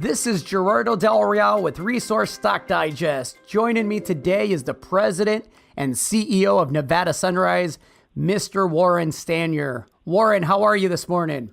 This is Gerardo Del Real with Resource Stock Digest. Joining me today is the president and CEO of Nevada Sunrise, Mr. Warren Stanyer. Warren, how are you this morning?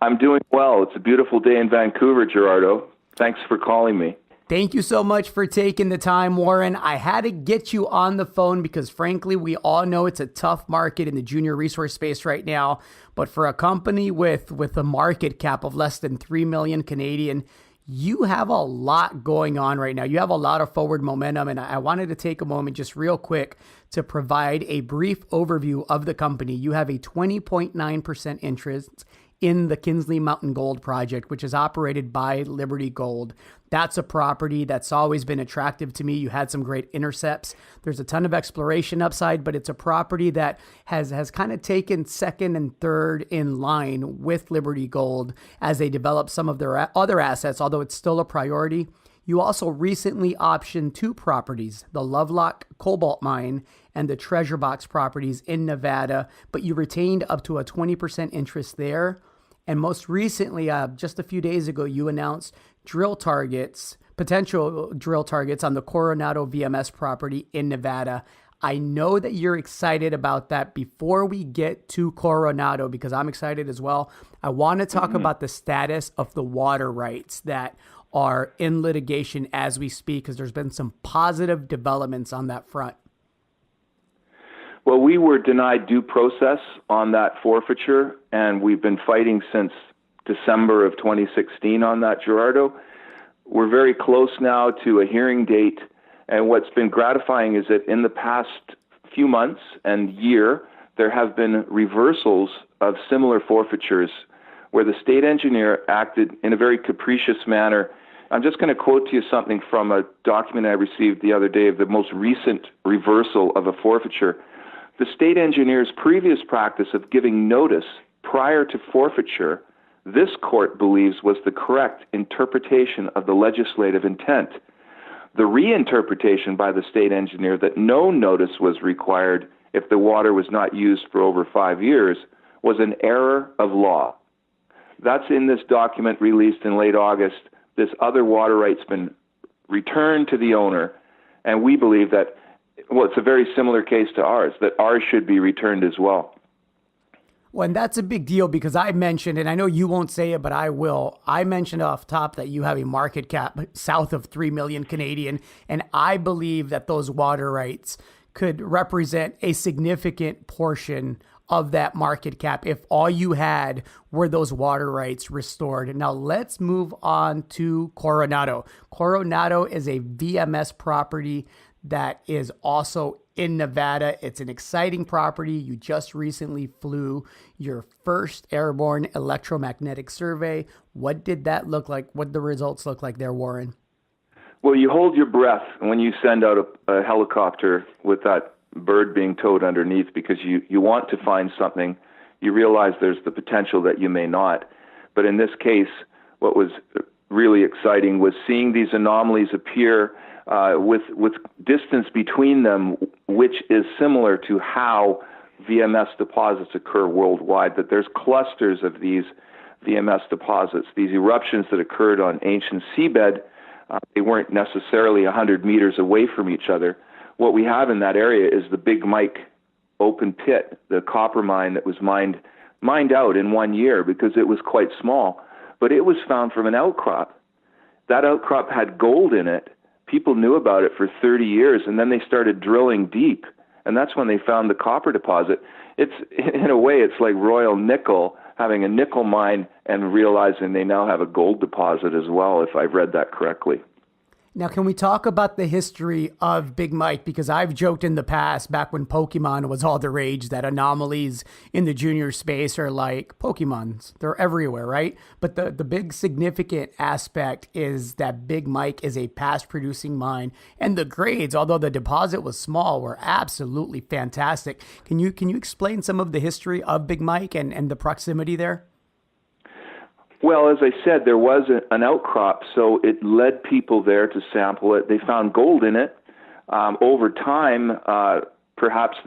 I'm doing well. It's a beautiful day in Vancouver, Gerardo. Thanks for calling me. Thank you so much for taking the time, Warren. I had to get you on the phone because, frankly, we all know it's a tough market in the junior resource space right now. But for a company with a market cap of less than 3 million Canadian, you have a lot going on right now. You have a lot of forward momentum, and I wanted to take a moment just real quick to provide a brief overview of the company. You have a 20.9% interest in the Kinsley Mountain Gold Project, which is operated by Liberty Gold. That's a property that's always been attractive to me. You had some great intercepts. There's a ton of exploration upside, but it's a property that has kind of taken second and third in line with Liberty Gold as they develop some of their other assets, although it's still a priority. You also recently optioned two properties, the Lovelock Cobalt Mine and the Treasure Box properties in Nevada, but you retained up to a 20% interest there. And most recently, just a few days ago, you announced potential drill targets on the Coronado VMS property in Nevada. I know that you're excited about that. Before we get to Coronado, because I'm excited as well, I want to talk about the status of the water rights that are in litigation as we speak, because there's been some positive developments on that front. Well, we were denied due process on that forfeiture, and we've been fighting since December of 2016 on that, Gerardo. We're very close now to a hearing date, and what's been gratifying is that in the past few months and year, there have been reversals of similar forfeitures where the state engineer acted in a very capricious manner. I'm just going to quote to you something from a document I received the other day of the most recent reversal of a forfeiture. The state engineer's previous practice of giving notice prior to forfeiture, this court believes was the correct interpretation of the legislative intent. The reinterpretation by the state engineer that no notice was required if the water was not used for over 5 years was an error of law. That's in this document released in late August. This other water right's been returned to the owner, and we believe that, well, it's a very similar case to ours, that ours should be returned as well. Well, and that's a big deal because I mentioned, and I know you won't say it, but I will. I mentioned off top that you have a market cap south of 3 million Canadian, and I believe that those water rights could represent a significant portion of that market cap if all you had were those water rights restored. Now let's move on to Coronado. Coronado is a VMS property that is also in Nevada. It's an exciting property. You just recently flew your first airborne electromagnetic survey. What did that look like? What did the results look like there, Warren? Well, you hold your breath when you send out a helicopter with that bird being towed underneath because you want to find something. You realize there's the potential that you may not. But in this case, what was really exciting was seeing these anomalies appear with distance between them, which is similar to how VMS deposits occur worldwide, that there's clusters of these VMS deposits, these eruptions that occurred on ancient seabed. They weren't necessarily 100 meters away from each other. What we have in that area is the Big Mike open pit, the copper mine that was mined out in 1 year because it was quite small, but it was found from an outcrop. That outcrop had gold in it. People knew about it for 30 years, and then they started drilling deep, and that's when they found the copper deposit. It's, in a way, it's like Royal Nickel having a nickel mine and realizing they now have a gold deposit as well, if I've read that correctly. Now, can we talk about the history of Big Mike? Because I've joked in the past, back when Pokemon was all the rage, that anomalies in the junior space are like Pokemons. They're everywhere, right? But the big significant aspect is that Big Mike is a past producing mine. And the grades, although the deposit was small, were absolutely fantastic. Can you explain some of the history of Big Mike and the proximity there? Well, as I said, there was an outcrop, so it led people there to sample it. They found gold in it. Over time, perhaps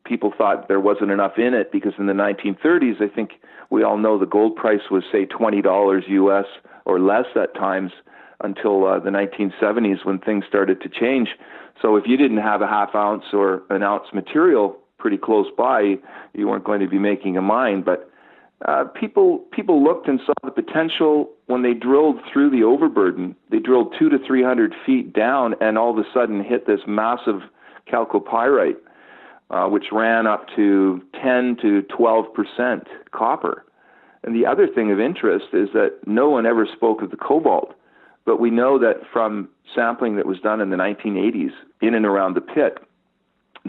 people thought there wasn't enough in it because in the 1930s, I think we all know the gold price was, say, $20 US or less at times until the 1970s when things started to change. So if you didn't have a half ounce or an ounce material pretty close by, you weren't going to be making a mine. But people looked and saw the potential when they drilled through the overburden. They drilled 200 to 300 feet down and all of a sudden hit this massive chalcopyrite, which ran up to 10 to 12% copper. And the other thing of interest is that no one ever spoke of the cobalt, but we know that from sampling that was done in the 1980s in and around the pit,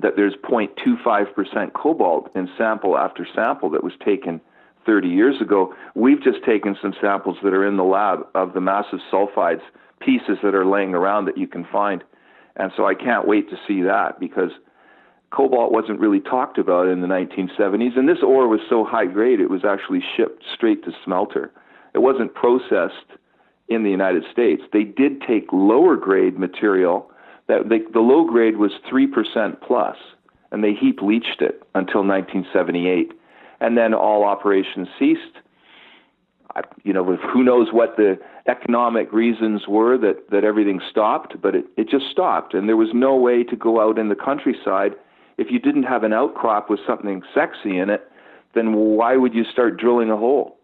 that there's 0.25% cobalt in sample after sample that was taken 30 years ago. We've just taken some samples that are in the lab of the massive sulfides, pieces that are laying around that you can find. And so I can't wait to see that because cobalt wasn't really talked about in the 1970s. And this ore was so high grade, it was actually shipped straight to smelter. It wasn't processed in the United States. They did take lower grade material. The low grade was 3% plus, and they heap leached it until 1978. And then all operations ceased. Who knows what the economic reasons were that everything stopped, but it just stopped. And there was no way to go out in the countryside. If you didn't have an outcrop with something sexy in it, then why would you start drilling a hole?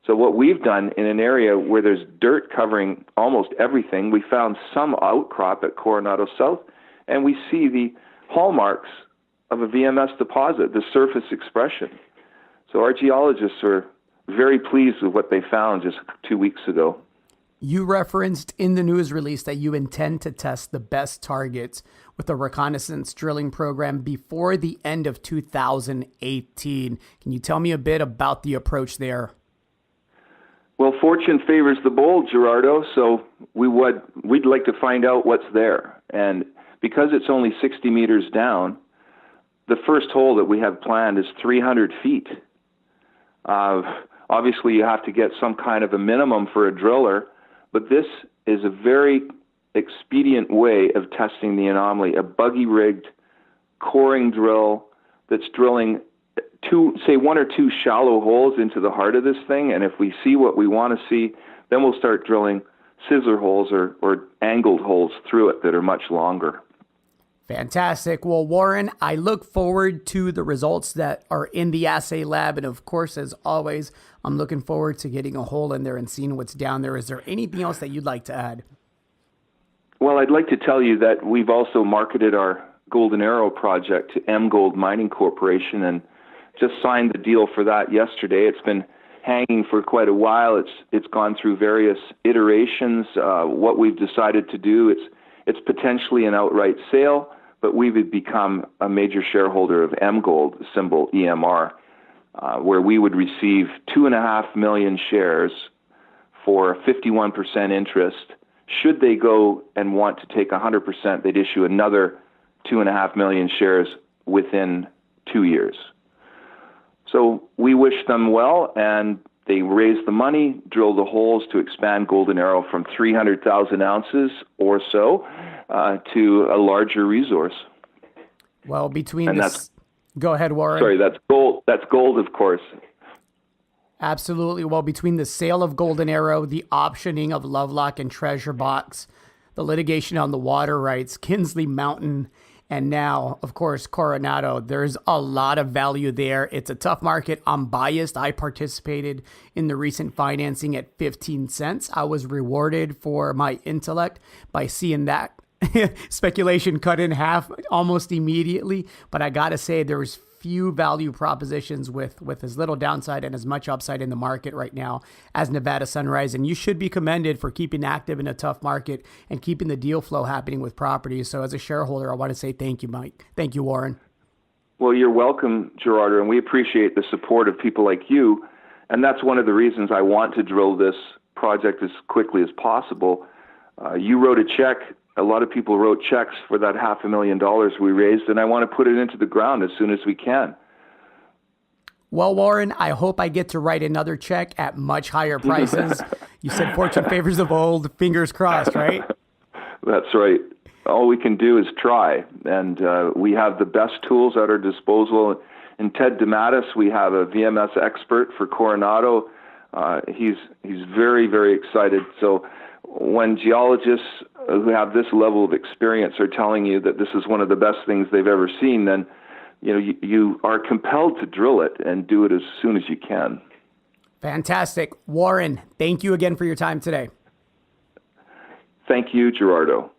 So what we've done in an area where there's dirt covering almost everything, we found some outcrop at Coronado South, and we see the hallmarks of a VMS deposit, the surface expression. So our geologists are very pleased with what they found just 2 weeks ago. You referenced in the news release that you intend to test the best targets with a reconnaissance drilling program before the end of 2018. Can you tell me a bit about the approach there? Well, fortune favors the bold, Gerardo, so we'd like to find out what's there. And because it's only 60 meters down, the first hole that we have planned is 300 feet. Obviously, you have to get some kind of a minimum for a driller, but this is a very expedient way of testing the anomaly, a buggy-rigged coring drill that's drilling one or two shallow holes into the heart of this thing, and if we see what we want to see, then we'll start drilling scissor holes or angled holes through it that are much longer. Fantastic. Well, Warren, I look forward to the results that are in the assay lab. And of course, as always, I'm looking forward to getting a hole in there and seeing what's down there. Is there anything else that you'd like to add? Well, I'd like to tell you that we've also marketed our Golden Arrow project to M Gold Mining Corporation and just signed the deal for that yesterday. It's been hanging for quite a while. It's gone through various iterations. What we've decided to do, it's potentially an outright sale, but we would become a major shareholder of M Gold, symbol EMR, where we would receive 2.5 million shares for 51% interest. Should they go and want to take 100%, they'd issue another 2.5 million shares within 2 years. So we wish them well, and they raised the money, drilled the holes to expand Golden Arrow from 300,000 ounces or so to a larger resource. Well, go ahead, Warren. Sorry, that's gold. That's gold, of course. Absolutely. Well, between the sale of Golden Arrow, the optioning of Lovelock and Treasure Box, the litigation on the water rights, Kinsley Mountain, and now, of course, Coronado, there's a lot of value there. It's a tough market. I'm biased. I participated in the recent financing at 15 cents. I was rewarded for my intellect by seeing that speculation cut in half almost immediately. But I got to say, there's few value propositions with as little downside and as much upside in the market right now as Nevada Sunrise. And you should be commended for keeping active in a tough market and keeping the deal flow happening with properties. So as a shareholder, I want to say thank you, Mike. Thank you, Warren. Well, you're welcome, Gerardo, and we appreciate the support of people like you. And that's one of the reasons I want to drill this project as quickly as possible. You wrote a check. A lot of people wrote checks for that $500,000 we raised, and I want to put it into the ground as soon as we can. Well, Warren, I hope I get to write another check at much higher prices. You said fortune favors the bold. Fingers crossed, right? That's right. all we can do is try. And we have the best tools at our disposal. In Ted DeMattis, we have a VMS expert for Coronado. He's very, very excited. So when geologists who have this level of experience are telling you that this is one of the best things they've ever seen, then you are compelled to drill it and do it as soon as you can. Fantastic. Warren, thank you again for your time today. Thank you, Gerardo.